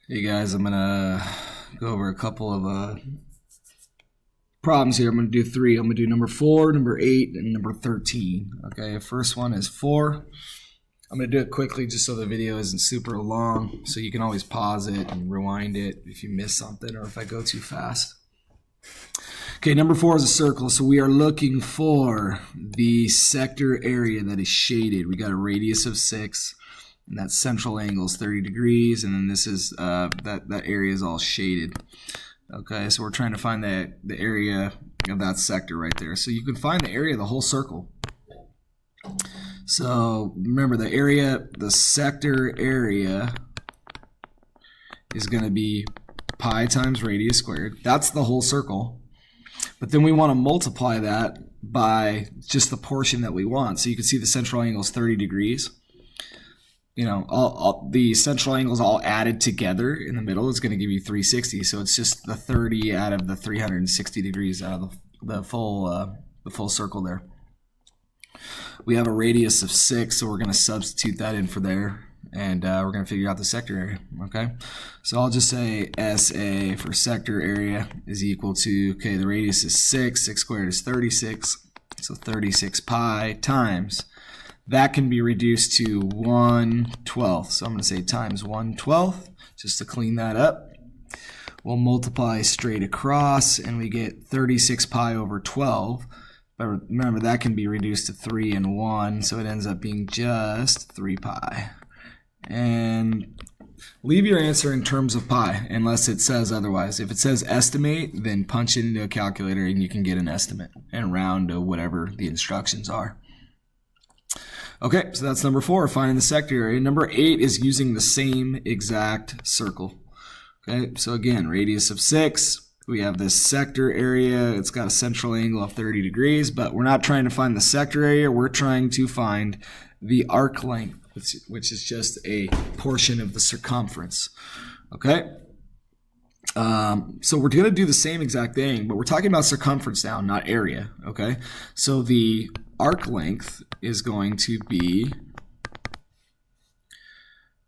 Hey guys, I'm gonna go over a couple of problems here. I'm gonna do three. I'm gonna do number 4, number 8, and number 13. Okay, first one is 4. I'm gonna do it quickly just so the video isn't super long, so you can always pause it and rewind it if you miss something or if I go too fast. Okay, number 4 is a circle, so we are looking for the sector area that is shaded. We got a radius of 6. And that central angle is 30 degrees, and then this is that area is all shaded. Okay, so we're trying to find the area of that sector right there. So you can find the area of the whole circle. So remember, the sector area is going to be pi times radius squared. That's the whole circle. But then we want to multiply that by just the portion that we want. So you can see the central angle is 30 degrees. You know, the central angles all added together in the middle is going to give you 360. So it's just the 30 out of the 360 degrees out of the full circle there. We have a radius of 6, so we're going to substitute that in for there, and we're going to figure out the sector area. Okay, so I'll just say SA for sector area is equal to, okay, the radius is 6. 6 squared is 36. So 36 pi times. That can be reduced to 1/12. So I'm going to say times 1/12 just to clean that up. We'll multiply straight across and we get 36 pi over 12. But remember, that can be reduced to 3 and 1. So it ends up being just 3 pi. And leave your answer in terms of pi unless it says otherwise. If it says estimate, then punch it into a calculator and you can get an estimate and round to whatever the instructions are. Okay, so that's number 4, finding the sector area. Number 8 is using the same exact circle. Okay, so again, radius of 6. We have this sector area. It's got a central angle of 30 degrees, but we're not trying to find the sector area. We're trying to find the arc length, which is just a portion of the circumference. Okay, so we're going to do the same exact thing, but we're talking about circumference now, not area. Okay, so the arc length is going to be,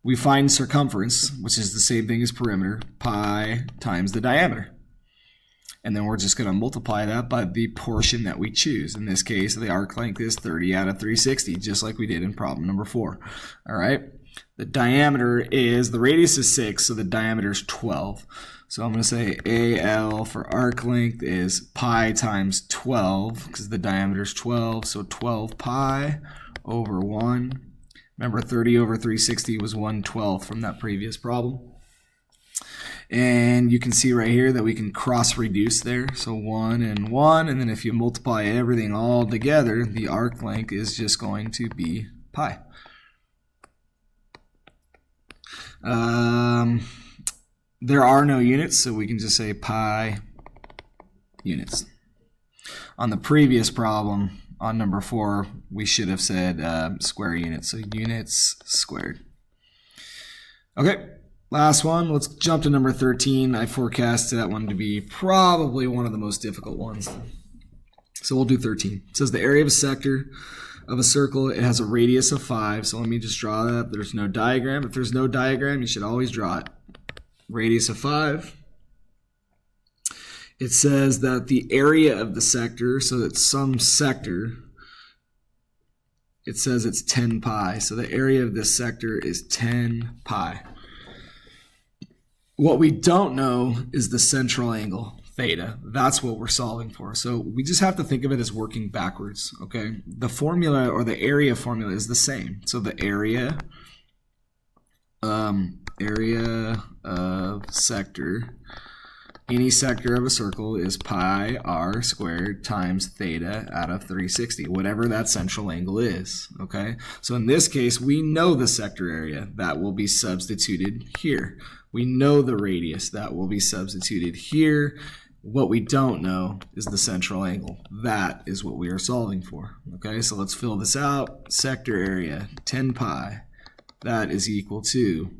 we find circumference, which is the same thing as perimeter, pi times the diameter. And then we're just going to multiply that by the portion that we choose. In this case, the arc length is 30 out of 360, just like we did in problem number 4. All right. The diameter is, the radius is 6, so the diameter is 12. So I'm going to say AL for arc length is pi times 12, because the diameter is 12, so 12 pi over 1. Remember, 30 over 360 was 1/12 from that previous problem. And you can see right here that we can cross-reduce there, so 1 and 1, and then if you multiply everything all together, the arc length is just going to be pi. There are no units, so we can just say pi units. On the previous problem, on number 4, we should have said square units, so units squared. Okay, last one. Let's jump to number 13. I forecast that one to be probably one of the most difficult ones. So we'll do 13. It says the area of a sector of a circle, it has a radius of 5. So let me just draw that. There's no diagram. If there's no diagram, you should always draw it. Radius of 5. It says that the area of the sector, so that some sector, it says it's 10 pi. So the area of this sector is 10 pi. What we don't know is the central angle, theta. That's what we're solving for. So we just have to think of it as working backwards, okay? The formula, or the area formula, is the same. So the area of sector, any sector of a circle, is pi r squared times theta out of 360, whatever that central angle is, okay? So in this case, we know the sector area. That will be substituted here. We know the radius. That will be substituted here. What we don't know is the central angle. That is what we are solving for, okay? So let's fill this out. Sector area, 10 pi. That is equal to,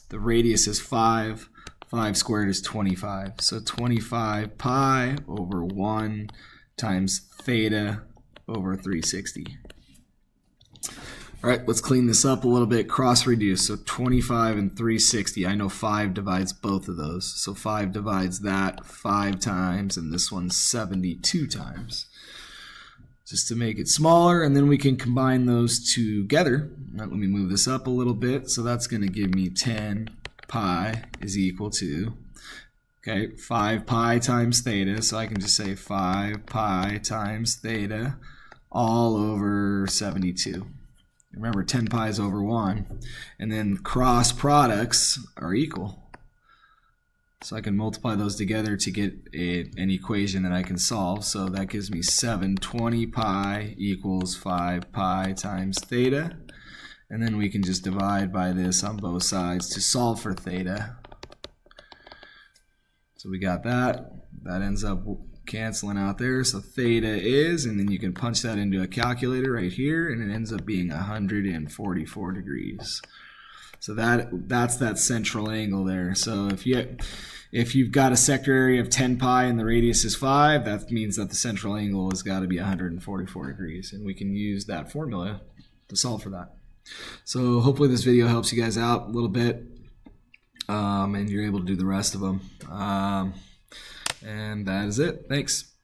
the radius is 5. 5 squared is 25. So 25 pi over 1 times theta over 360. All right, let's clean this up a little bit. Cross reduce, so 25 and 360. I know 5 divides both of those. So 5 divides that 5 times, and this one's 72 times. Just to make it smaller, and then we can combine those together. Let me move this up a little bit. So that's going to give me 10 pi is equal to, okay, 5 pi times theta. So I can just say 5 pi times theta all over 72. Remember, 10 pi is over 1. And then cross products are equal. So I can multiply those together to get an equation that I can solve. So that gives me 720 pi equals 5 pi times theta. And then we can just divide by this on both sides to solve for theta. So we got that. That ends up canceling out there. So theta is, and then you can punch that into a calculator right here, and it ends up being 144 degrees. So that's that central angle there. So if you've got a sector area of 10 pi and the radius is 5, that means that the central angle has got to be 144 degrees, and we can use that formula to solve for that. So hopefully this video helps you guys out a little bit, and you're able to do the rest of them. And that is it. Thanks.